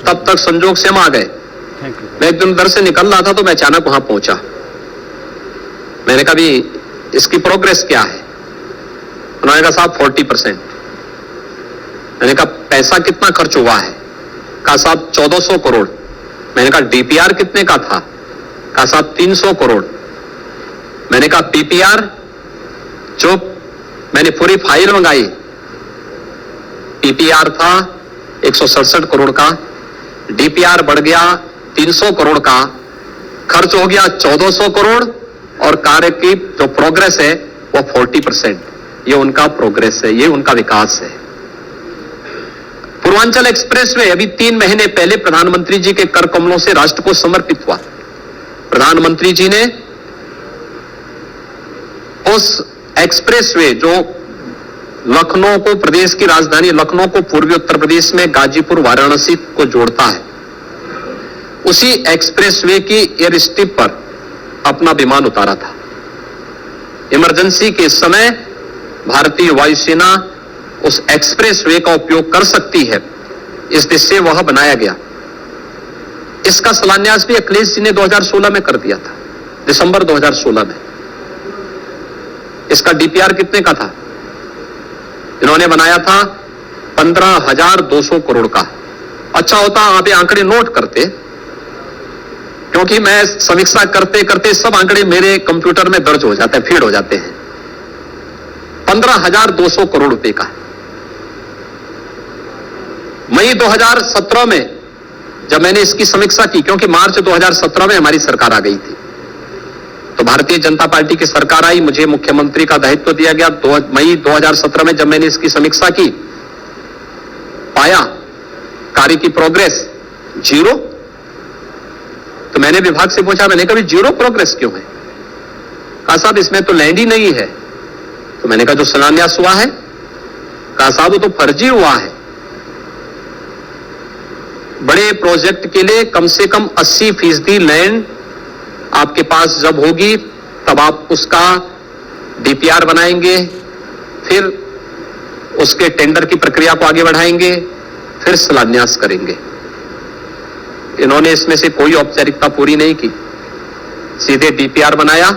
तब तक संजोग से हम आ गए। मैं एक दिन उधर से निकल रहा था तो मैं अचानक वहां पहुंचा। मैंने कहा भी इसकी प्रोग्रेस क्या है? उन्होंने कहा साहब 40%। मैंने कहा पैसा कितना खर्च हुआ है? कहा साहब 1400 करोड़। मैंने कहा डीपीआर कितने का था? कहा साहब 300 करोड़। मैंने कहा पीपीआर, जो मैंने पूरी फाइल मंगाई, पीपीआर था 167 करोड़ का, डीपीआर बढ़ गया 300 करोड़ का, खर्च हो गया 1400 करोड़ और कार्य की जो प्रोग्रेस है वो 40%। ये उनका प्रोग्रेस है, ये उनका विकास है। पूर्वांचल एक्सप्रेसवे अभी 3 महीने पहले प्रधानमंत्री जी के कर कमलों से राष्ट्र को समर्पित हुआ। प्रधानमंत्री जी ने उस एक्सप्रेसवे जो लखनऊ को, प्रदेश की राजधानी लखनऊ को पूर्वी उत्तर प्रदेश में गाजीपुर वाराणसी को जोड़ता है, उसी एक्सप्रेसवे की एयर स्ट्रिप पर अपना विमान उतारा था। इमरजेंसी के समय भारतीय वायुसेना उस एक्सप्रेसवे का उपयोग कर सकती है, इस दिशा से वह बनाया गया। इसका शिलान्यास भी अखिलेश जी ने 2016 में कर दिया था, दिसंबर 2016 में। इसका डीपीआर कितने का था? इन्होंने बनाया था 15,200 करोड़ का। अच्छा होता आप ये आंकड़े नोट करते, क्योंकि मैं समीक्षा करते करते सब आंकड़े मेरे कंप्यूटर में दर्ज हो जाते हैं, फीड हो जाते हैं। 15,200 करोड़ रुपए का। मई 2017 में जब मैंने इसकी समीक्षा की, क्योंकि मार्च 2017 में हमारी सरकार आ गई थी, तो भारतीय जनता पार्टी की सरकार आई, मुझे मुख्यमंत्री का दायित्व दिया गया। मई 2017 में जब मैंने इसकी समीक्षा की, पाया कार्य की प्रोग्रेस 0। तो मैंने विभाग से पूछा, मैंने कहा 0 प्रोग्रेस क्यों है? कहा साहब इसमें तो लैंड ही नहीं है। तो मैंने कहा जो शिलान्यास हुआ है? कहा साहब वो तो फर्जी हुआ है। बड़े प्रोजेक्ट के लिए कम से कम 80% लैंड आपके पास जब होगी तब आप उसका डीपीआर बनाएंगे, फिर उसके टेंडर की प्रक्रिया को आगे बढ़ाएंगे, फिर शिलान्यास करेंगे। इन्होंने इसमें से कोई औपचारिकता पूरी नहीं की, सीधे डीपीआर बनाया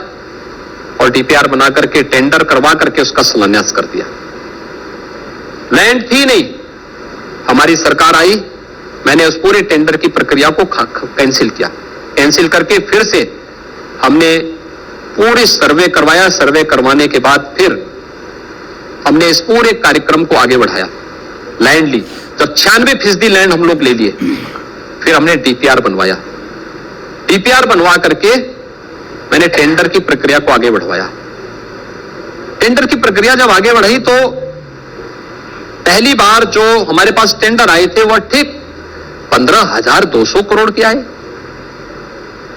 और डीपीआर बना करके टेंडर करवा करके उसका शिलान्यास कर दिया। लैंड थी नहीं, हमारी सरकार आई, मैंने उस पूरे टेंडर की प्रक्रिया को कैंसिल किया। कैंसिल करके फिर से हमने पूरी सर्वे करवाया। सर्वे करवाने के बाद फिर हमने इस पूरे कार्यक्रम को आगे बढ़ाया। लैंड ली, जब 96% लैंड हम लोग ले लिए, फिर हमने डीपीआर बनवाया। डीपीआर बनवा करके मैंने टेंडर की प्रक्रिया को आगे बढ़वाया। टेंडर की प्रक्रिया जब आगे बढ़ी तो पहली बार जो हमारे पास टेंडर आए थे वह ठीक 15,200 करोड़ के आए।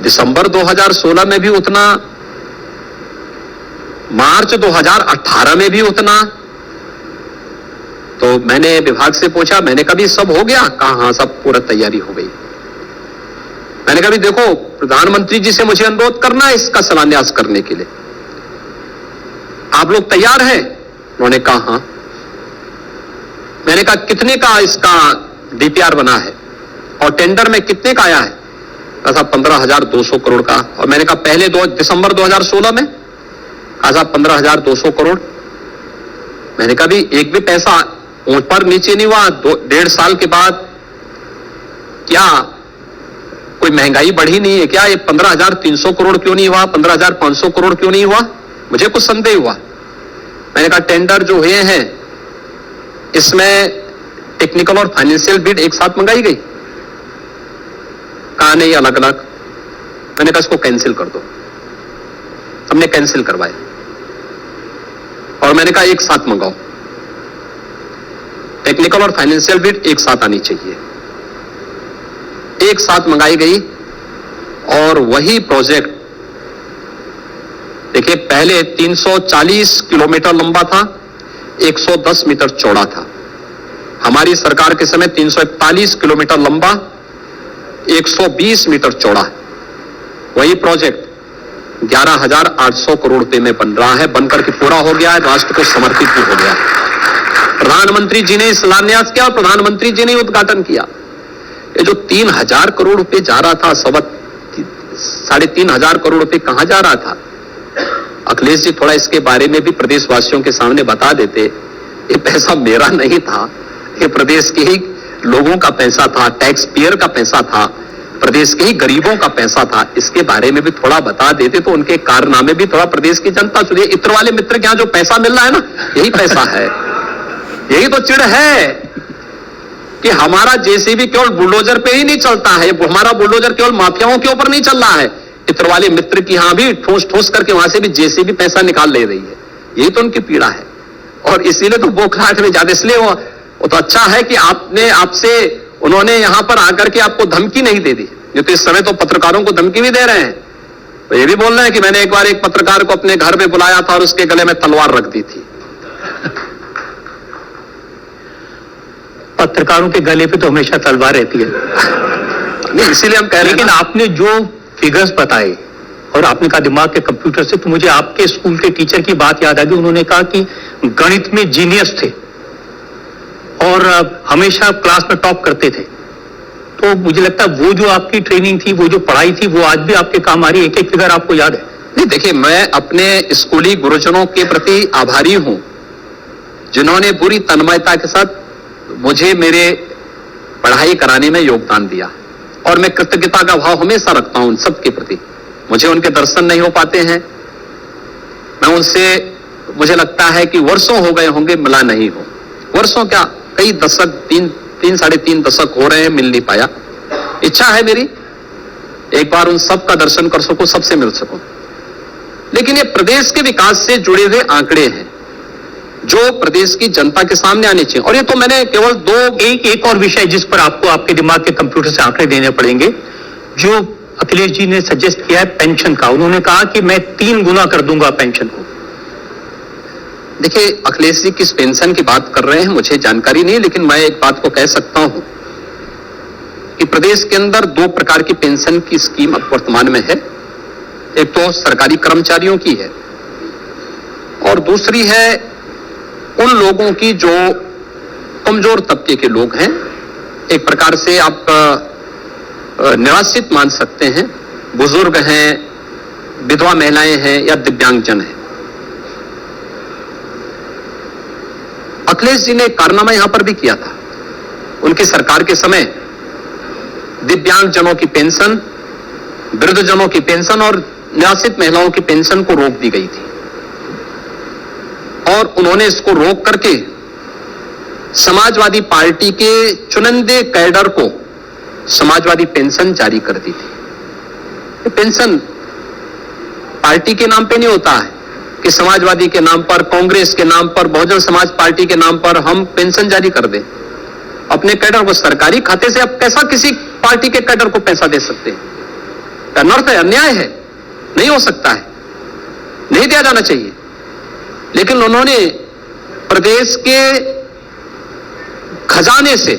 दिसंबर 2016 में भी उतना, मार्च 2018 में भी उतना। तो मैंने विभाग से पूछा, मैंने कहा भी सब हो गया? कहा हाँ सब पूरा तैयारी हो गई। मैंने कहा भी देखो प्रधानमंत्री जी से मुझे अनुरोध करना है इसका शिलान्यास करने के लिए, आप लोग तैयार हैं? उन्होंने कहा हाँ। मैंने कहा कितने का इसका डीपीआर बना है और टेंडर में कितने का आया है? कहा साहब 15,200 करोड़ का। और मैंने कहा पहले दिसंबर 2016 में? कहा साहब 15,200 करोड़। मैंने कहा भी एक भी पैसा ऊपर नीचे नहीं हुआ। 1.5 साल के बाद क्या कोई महंगाई बढ़ी नहीं है क्या? ये 15,300 करोड़ क्यों नहीं हुआ? 15,500 करोड़ क्यों नहीं हुआ? मुझे कुछ संदेह हुआ। मैंने कहा टेंडर जो हुए हैं इसमें टेक्निकल और फाइनेंशियल बिड एक साथ मंगाई गई? कहा नहीं, अलग अलग। मैंने कहा इसको कैंसिल कर दो। हमने कैंसिल करवाया और मैंने कहा एक साथ मंगाओ, टेक्निकल और फाइनेंशियल बिड एक साथ आनी चाहिए। एक साथ मंगाई गई और वही प्रोजेक्ट देखिए पहले 340 किलोमीटर लंबा था, 110 मीटर चौड़ा था। हमारी सरकार के समय 341 किलोमीटर लंबा, 120 मीटर चौड़ा है। वही प्रोजेक्ट 11,800 करोड़ रुपए में बन रहा है, बनकर के पूरा हो गया है, राष्ट्र को समर्पित भी हो गया है। प्रधानमंत्री जी ने शिलान्यास किया और प्रधानमंत्री जी ने उद्घाटन किया। ये जो 3,000 करोड़ रुपए जा रहा था, 3,500 करोड़ रुपए कहां जा रहा था? अखिलेश जी थोड़ा इसके बारे में भी प्रदेशवासियों के सामने बता देते। ये पैसा मेरा नहीं था, ये प्रदेश के ही लोगों का पैसा था, टैक्स पेयर का पैसा था, प्रदेश के ही गरीबों का पैसा था। इसके बारे में भी थोड़ा बता देते तो उनके कारनामे भी थोड़ा प्रदेश की जनता सुनिए। इत्र वाले मित्र के यहां जो पैसा मिल रहा है ना, यही पैसा है। यही तो चिढ़ है कि हमारा जेसीबी केवल बुलडोजर पे ही नहीं चलता है, हमारा बुलडोजर केवल माफियाओं के ऊपर नहीं चल रहा है, इत्र वाले मित्र की यहां भी ठोस ठोस करके वहां से भी जेसीबी पैसा निकाल ले रही है। यही तो उनकी पीड़ा है और इसीलिए तो बौखलाहट में ज्यादा। इसलिए वो तो अच्छा है कि आपसे उन्होंने यहां पर आकर के आपको धमकी नहीं दे दी, नहीं तो इस समय तो पत्रकारों को धमकी भी दे रहे हैं। तो ये भी बोल रहे हैं कि मैंने एक बार एक पत्रकार को अपने घर पे बुलाया था और उसके गले में तलवार रख दी थी। पत्रकारों के गले पे तो हमेशा तलवार रहती है। नहीं, इसीलिए हम कह रहे हैं। लेकिन आपने जो फिगर्स बताए और आपने कहा दिमाग के कंप्यूटर से, तो मुझे आपके स्कूल के टीचर की बात याद आ गई। उन्होंने कहा कि गणित में जीनियस थे और हमेशा क्लास में टॉप करते थे। तो मुझे लगता है वो जो आपकी ट्रेनिंग थी, वो जो पढ़ाई थी, वो आज भी आपके काम आ रही है। एक एक फिगर आपको याद है? नहीं, देखिए, मैं अपने स्कूली गुरुजनों के प्रति आभारी हूं जिन्होंने पूरी तन्मयता के साथ मुझे मेरे पढ़ाई कराने में योगदान दिया और मैं कृतज्ञता का भाव हमेशा रखता हूं उन सबके प्रति। मुझे उनके दर्शन नहीं हो पाते हैं, मैं उनसे, मुझे लगता है कि वर्षों हो गए होंगे मिला नहीं हो। वर्षों क्या, कई दशक, 3-3.5 दशक हो रहे हैं, मिल नहीं पाया। इच्छा है मेरी एक बार उन सब का दर्शन कर सकूं, सबसे मिल सकूं। लेकिन ये प्रदेश के विकास से जुड़े हुए आंकड़े हैं जो प्रदेश की जनता के सामने आने चाहिए। और ये तो मैंने केवल एक और विषय जिस पर आपको आपके दिमाग के कंप्यूटर से आंकड़े देने पड़ेंगे, जो अखिलेश जी ने सजेस्ट किया है पेंशन का। उन्होंने कहा कि मैं 3 गुना कर दूंगा पेंशन को। देखिए, अखिलेश जी किस पेंशन की बात कर रहे हैं मुझे जानकारी नहीं, लेकिन मैं एक बात को कह सकता हूं कि प्रदेश के अंदर 2 प्रकार की पेंशन की स्कीम अब वर्तमान में है। एक तो सरकारी कर्मचारियों की है और दूसरी है उन लोगों की जो कमजोर तबके के लोग हैं। एक प्रकार से आप निराश्रित मान सकते हैं, बुजुर्ग हैं, विधवा महिलाएं हैं या दिव्यांगजन हैं। अखिलेश जी ने कारनामा यहां पर भी किया था। उनकी सरकार के समय दिव्यांगजनों की पेंशन, वृद्धजनों की पेंशन और निराश्रित महिलाओं की पेंशन को रोक दी गई थी और उन्होंने इसको रोक करके समाजवादी पार्टी के चुनिंदे कैडर को समाजवादी पेंशन जारी कर दी थी। पेंशन पार्टी के नाम पे नहीं होता है कि समाजवादी के नाम पर, कांग्रेस के नाम पर, बहुजन समाज पार्टी के नाम पर हम पेंशन जारी कर दें अपने कैडर को सरकारी खाते से। अब कैसा किसी पार्टी के कैडर को पैसा दे सकते हैं? अनर्थ है, अन्याय है, नहीं हो सकता है, नहीं दिया जाना चाहिए। लेकिन उन्होंने प्रदेश के खजाने से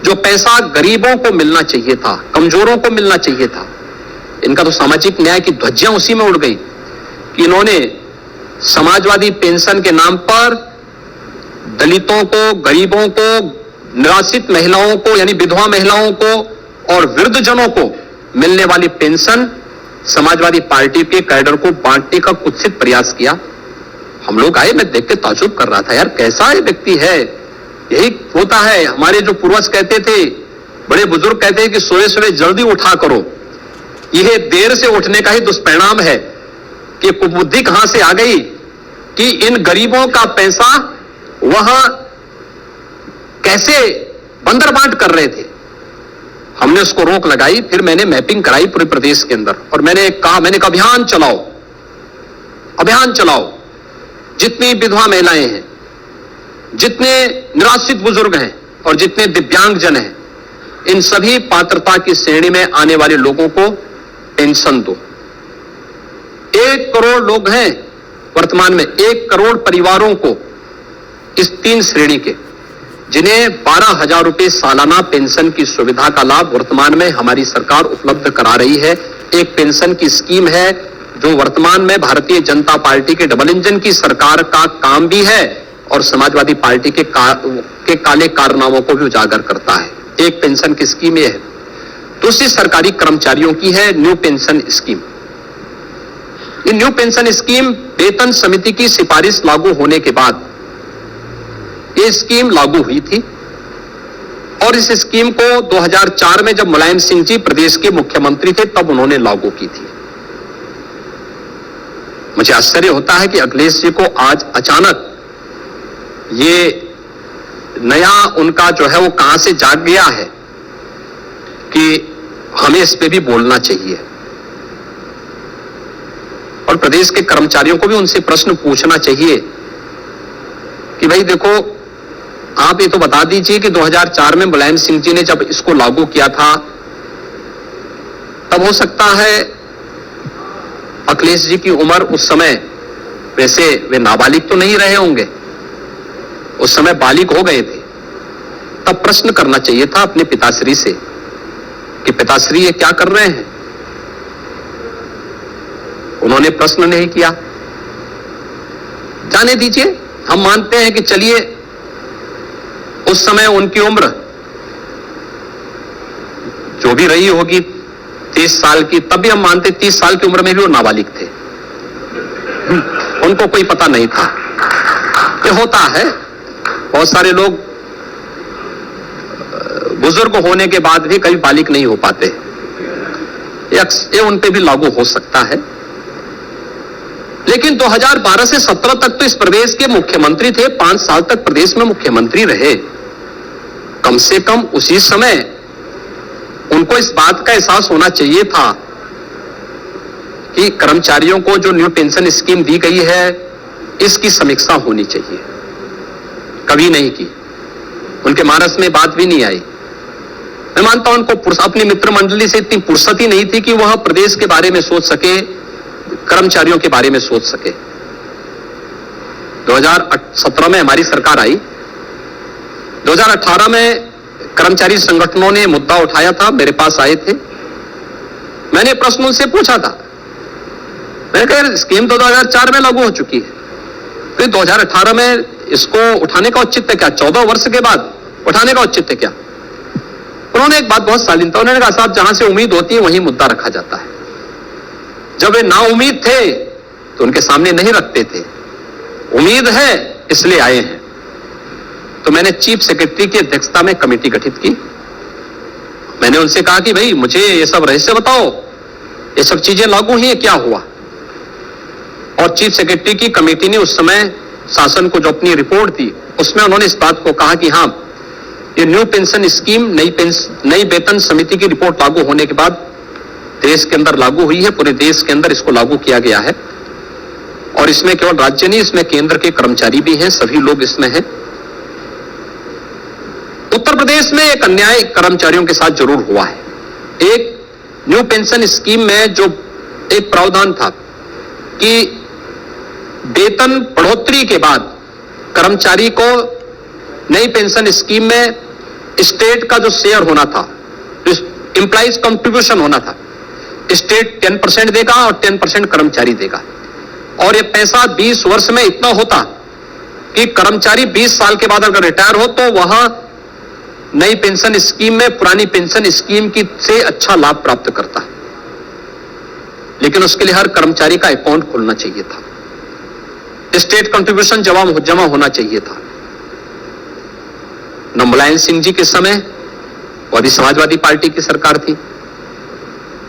जो पैसा गरीबों को मिलना चाहिए था, कमजोरों को मिलना चाहिए था, इनका तो सामाजिक न्याय की ध्वजियां उसी में उड़ गई कि इन्होंने समाजवादी पेंशन के नाम पर दलितों को, गरीबों को, निराश्रित महिलाओं को यानी विधवा महिलाओं को और वृद्धजनों को मिलने वाली पेंशन समाजवादी पार्टी के कैडर को बांटने का कुत्सित प्रयास किया। हम लोग आए, मैं देख के ताज्जुब कर रहा था, यार कैसा ये व्यक्ति है। यही होता है, हमारे जो पूर्वज कहते थे, बड़े बुजुर्ग कहते हैं कि सोए सोए जल्दी उठा करो। यह देर से उठने का ही दुष्परिणाम है कि कुबुद्धि कहां से आ गई कि इन गरीबों का पैसा वहां कैसे बंदर बांट कर रहे थे। हमने उसको रोक लगाई, फिर मैंने मैपिंग कराई पूरे प्रदेश के अंदर और मैंने कहा अभियान चलाओ, अभियान चलाओ। जितनी विधवा महिलाएं हैं, जितने निराश्रित बुजुर्ग हैं और जितने दिव्यांगजन हैं, इन सभी पात्रता की श्रेणी में आने वाले लोगों को पेंशन दो। 1 करोड़ लोग हैं वर्तमान में, 1 करोड़ परिवारों को इस 3 श्रेणी के, जिन्हें 12,000 रुपए सालाना पेंशन की सुविधा का लाभ वर्तमान में हमारी सरकार उपलब्ध करा रही है। एक पेंशन की स्कीम है जो वर्तमान में भारतीय जनता पार्टी के डबल इंजन की सरकार का काम भी है और समाजवादी पार्टी के काले कारनामों को भी उजागर करता है। एक पेंशन की स्कीम ये है। दूसरी सरकारी कर्मचारियों की है न्यू पेंशन स्कीम। ये न्यू पेंशन स्कीम वेतन समिति की सिफारिश लागू होने के बाद ये स्कीम लागू हुई थी और इस स्कीम को 2004 में जब मुलायम सिंह जी प्रदेश के मुख्यमंत्री थे तब उन्होंने लागू की थी। मुझे आश्चर्य होता है कि अखिलेश जी को आज अचानक ये नया उनका जो है वो कहां से जाग गया है कि हमें इस पे भी बोलना चाहिए और प्रदेश के कर्मचारियों को भी उनसे प्रश्न पूछना चाहिए कि भाई देखो, आप ये तो बता दीजिए कि 2004 में मुलायम सिंह जी ने जब इसको लागू किया था तब हो सकता है अखिलेश जी की उम्र उस समय, वैसे वे नाबालिग तो नहीं रहे होंगे, उस समय बालिग हो गए थे। तब प्रश्न करना चाहिए था अपने पिताश्री से कि पिताश्री ये क्या कर रहे हैं। उन्होंने प्रश्न नहीं किया। जाने दीजिए, हम मानते हैं कि चलिए उस समय उनकी उम्र जो भी रही होगी 30 साल की, तब भी हम मानते 30 साल की उम्र में भी वो नाबालिग थे, उनको कोई पता नहीं था। ये होता है, बहुत सारे लोग बुजुर्ग होने के बाद भी कभी बालिग नहीं हो पाते। ये उन पे भी लागू हो सकता है। लेकिन 2012 से 17 तक तो इस प्रदेश के मुख्यमंत्री थे, 5 साल तक प्रदेश में मुख्यमंत्री रहे। कम से कम उसी समय उनको इस बात का एहसास होना चाहिए था कि कर्मचारियों को जो न्यू पेंशन स्कीम दी गई है इसकी समीक्षा होनी चाहिए। कभी नहीं की, उनके मानस में बात भी नहीं आई। मैं मानता हूं उनको अपनी मित्र मंडली से इतनी फुर्सत ही नहीं थी कि वह प्रदेश के बारे में सोच सके, कर्मचारियों के बारे में सोच सके। 2017 में हमारी सरकार आई, 2018 में कर्मचारी संगठनों ने मुद्दा उठाया था, मेरे पास आए थे। मैंने प्रश्न उनसे पूछा था, मैंने कहा स्कीम तो 2004 में लागू हो चुकी है, फिर 2018 में इसको उठाने का औचित्य क्या? 14 वर्ष के बाद उठाने का औचित्य क्या? उन्होंने एक बात बहुत शालीनता, उन्होंने कहा साहब जहां से उम्मीद होती है वहीं मुद्दा रखा जाता है। जब वे ना उम्मीद थे तो उनके सामने नहीं रखते थे, उम्मीद है इसलिए आए हैं। तो मैंने चीफ सेक्रेटरी की अध्यक्षता में कमेटी गठित की। मैंने उनसे कहा कि भाई मुझे ये सब रहस्य बताओ, ये सब चीजें लागू हुई, क्या हुआ? और चीफ सेक्रेटरी की कमेटी ने उस समय शासन को जो अपनी रिपोर्ट दी उसमें उन्होंने इस बात को कहा कि हाँ, ये न्यू पेंशन स्कीम नई वेतन समिति की रिपोर्ट लागू होने के बाद देश के अंदर लागू हुई है, पूरे देश के अंदर इसको लागू किया गया है। और इसमें केवल राज्य नहीं, इसमें केंद्र के कर्मचारी भी हैं, सभी लोग इसमें हैं। उत्तर प्रदेश में एक अन्याय कर्मचारियों के साथ जरूर हुआ है। एक न्यू पेंशन स्कीम में जो एक प्रावधान था कि वेतन बढ़ोतरी के बाद कर्मचारी को नई पेंशन स्कीम में स्टेट का जो शेयर होना था, एम्प्लॉइज कंट्रीब्यूशन होना था, स्टेट 10% देगा और 10% कर्मचारी देगा। और ये पैसा 20 वर्ष में इतना होता कि कर्मचारी 20 साल के बाद अगर रिटायर हो तो वह नई पेंशन स्कीम में पुरानी पेंशन स्कीम की से अच्छा लाभ प्राप्त करता है। लेकिन उसके लिए हर कर्मचारी का अकाउंट खोलना चाहिए था, स्टेट कंट्रीब्यूशन जमा होना चाहिए था। न मुलायम सिंह जी के समय वो भी समाजवादी पार्टी की सरकार थी।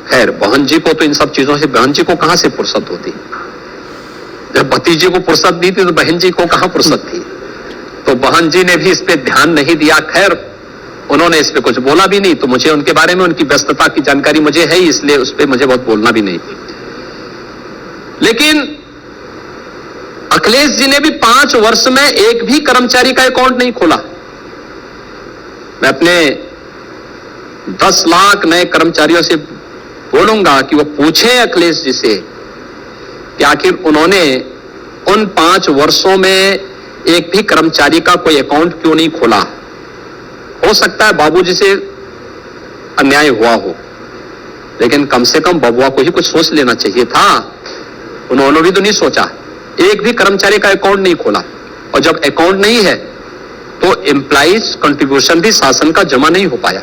खैर बहन जी को तो इन सब चीजों से, बहन जी को कहां से फुर्सत होती? जब भतीजे को फुर्सत दी थी तो बहन जी को कहां फुर्सत थी? तो बहन जी ने भी इस पे ध्यान नहीं दिया। खैर उन्होंने इस पे कुछ बोला भी नहीं, तो मुझे उनके बारे में उनकी व्यस्तता की जानकारी मुझे है ही, इसलिए उस पे मुझे बहुत बोलना भी नहीं। लेकिन अखिलेश जी ने भी 5 वर्ष में एक भी कर्मचारी का अकाउंट नहीं खोला। मैं अपने 10 लाख नए कर्मचारियों से बोलूंगा कि वो पूछें अखिलेश जी से कि आखिर उन्होंने उन 5 वर्षों में एक भी कर्मचारी का कोई अकाउंट क्यों नहीं खोला। हो सकता है बाबूजी से अन्याय हुआ हो, लेकिन कम से कम बबुआ को ही कुछ सोच लेना चाहिए था। उन्होंने भी तो नहीं सोचा, एक भी कर्मचारी का अकाउंट नहीं खोला। और जब अकाउंट नहीं है तो एम्प्लॉइज कंट्रीब्यूशन भी शासन का जमा नहीं हो पाया,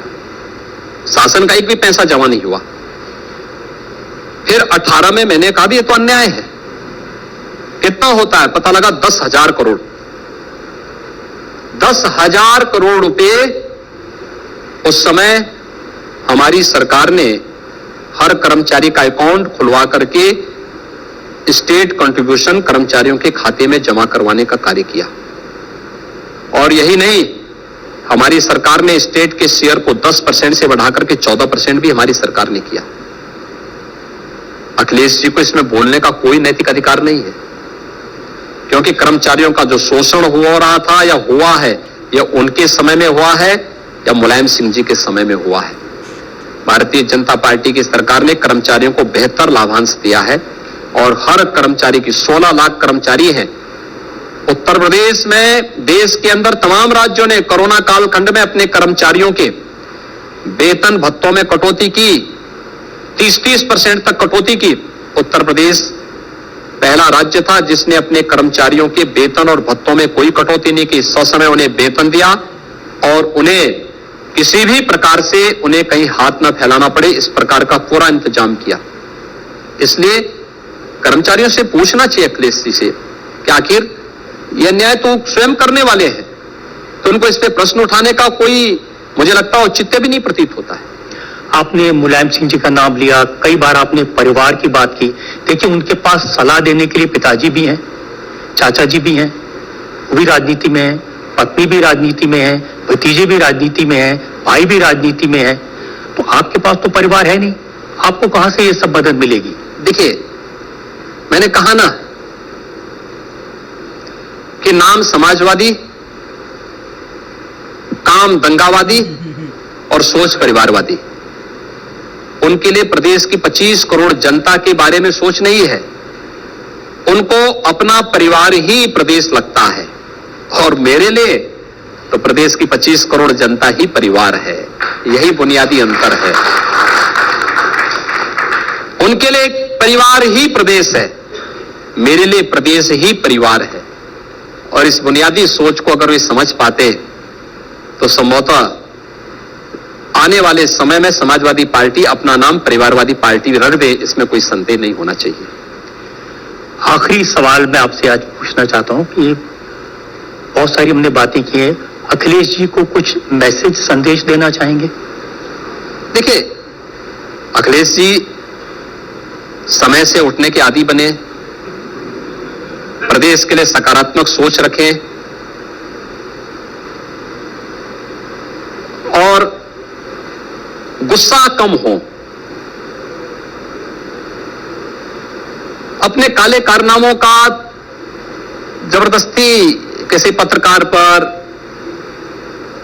शासन का एक भी पैसा जमा नहीं हुआ। फिर 18 में मैंने कहा भी ये तो अन्याय है। कितना होता है पता लगा 10,000 करोड़। 10,000 करोड़ रुपए उस समय हमारी सरकार ने हर कर्मचारी का अकाउंट खुलवा करके स्टेट कंट्रीब्यूशन कर्मचारियों के खाते में जमा करवाने का कार्य किया। और यही नहीं, हमारी सरकार ने स्टेट के शेयर को 10% से बढ़ाकर के 14% भी हमारी सरकार ने किया। अखिलेश जी को इसमें बोलने का कोई नैतिक अधिकार नहीं है, क्योंकि कर्मचारियों का जो शोषण हो रहा था या हुआ है, यह उनके समय में हुआ है या मुलायम सिंह जी के समय में हुआ है। भारतीय जनता पार्टी की सरकार ने कर्मचारियों को बेहतर लाभांश दिया है और हर कर्मचारी की 16 लाख कर्मचारी हैं। उत्तर प्रदेश में देश के अंदर तमाम राज्यों ने कोरोना कालखंड में अपने कर्मचारियों के वेतन भत्तों में कटौती की, 30% तक कटौती की। उत्तर प्रदेश पहला राज्य था जिसने अपने कर्मचारियों के वेतन और भत्तों में कोई कटौती नहीं की। ससमय उन्हें वेतन दिया और उन्हें किसी भी प्रकार से उन्हें कहीं हाथ न फैलाना पड़े, इस प्रकार का पूरा इंतजाम किया। इसलिए कर्मचारियों से पूछना चाहिए अखिलेश जी से कि आखिर यह न्याय तो स्वयं करने वाले हैं, तो उनको इस पे प्रश्न उठाने का कोई मुझे लगता है औचित्य भी नहीं प्रतीत होता है। आपने मुलायम सिंह जी का नाम लिया, कई बार आपने परिवार की बात की। देखिए, उनके पास सलाह देने के लिए पिताजी भी हैं, चाचा जी भी हैं, वो भी राजनीति में हैं, पत्नी भी राजनीति में है, भतीजे भी राजनीति में है, भाई भी राजनीति में है। तो आपके पास तो परिवार है नहीं, आपको कहां से ये सब मदद मिलेगी? देखिए, मैंने कहा ना कि नाम समाजवादी, काम दंगावादी और सोच परिवारवादी। उनके लिए प्रदेश की 25 करोड़ जनता के बारे में सोच नहीं है, उनको अपना परिवार ही प्रदेश लगता है। और मेरे लिए तो प्रदेश की 25 करोड़ जनता ही परिवार है, यही बुनियादी अंतर है। उनके लिए परिवार ही प्रदेश है, मेरे लिए प्रदेश ही परिवार है। और इस बुनियादी सोच को अगर वे समझ पाते तो संभवतः आने वाले समय में समाजवादी पार्टी अपना नाम परिवारवादी पार्टी रख दे, इसमें कोई संदेह नहीं होना चाहिए। आखिरी सवाल मैं आपसे आज पूछना चाहता हूं कि बहुत सारी हमने बातें की हैं, अखिलेश जी को कुछ मैसेज संदेश देना चाहेंगे? देखिए, अखिलेश जी समय से उठने के आदी बने, प्रदेश के लिए सकारात्मक सोच रखें और गुस्सा कम हो। अपने काले कारनामों का जबरदस्ती किसी पत्रकार पर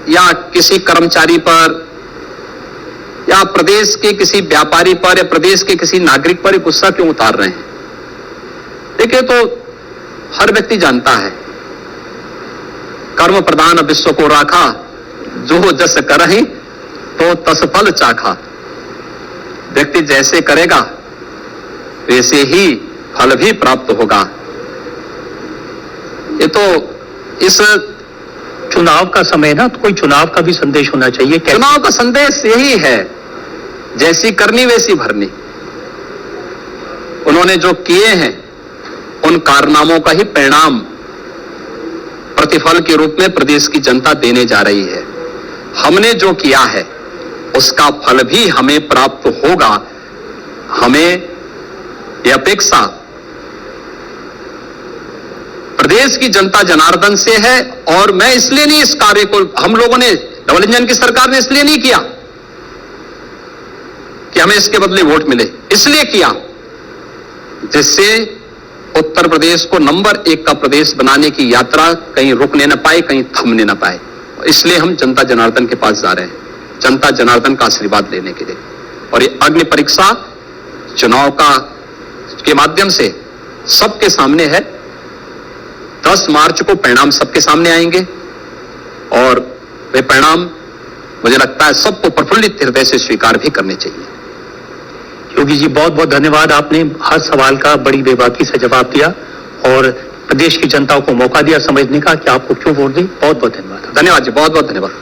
या किसी कर्मचारी पर या प्रदेश के किसी व्यापारी पर या प्रदेश के किसी नागरिक पर गुस्सा क्यों उतार रहे हैं? देखिए, तो हर व्यक्ति जानता है, कर्म प्रधान विश्व को राखा, जो जस करहि तो तस फल चाखा। व्यक्ति जैसे करेगा वैसे ही फल भी प्राप्त होगा। ये तो इस चुनाव का समय ना, तो कोई चुनाव का भी संदेश होना चाहिए। चुनाव का संदेश यही है, जैसी करनी वैसी भरनी। उन्होंने जो किए हैं उन कारनामों का ही परिणाम प्रतिफल के रूप में प्रदेश की जनता देने जा रही है। हमने जो किया है उसका फल भी हमें प्राप्त होगा। हमें यह अपेक्षा प्रदेश की जनता जनार्दन से है। और मैं इसलिए नहीं, इस कार्य को हम लोगों ने, डबल इंजन की सरकार ने इसलिए नहीं किया कि हमें इसके बदले वोट मिले, इसलिए किया जिससे उत्तर प्रदेश को नंबर 1 का प्रदेश बनाने की यात्रा कहीं रुकने न पाए, कहीं थमने न पाए। इसलिए हम जनता जनार्दन के पास जा रहे हैं, जनता जनार्दन का आशीर्वाद लेने के लिए। और ये अग्नि परीक्षा चुनाव के माध्यम से सबके सामने है। 10 मार्च को परिणाम सबके सामने आएंगे और वे परिणाम मुझे लगता है सबको प्रफुल्लित हृदय से स्वीकार भी करने चाहिए। योगी जी, बहुत बहुत धन्यवाद। आपने हर सवाल का बड़ी बेबाकी से जवाब दिया और देश की जनता को मौका दिया समझने का कि आपको क्यों वोट दी। बहुत बहुत धन्यवाद। धन्यवाद जी, बहुत बहुत धन्यवाद।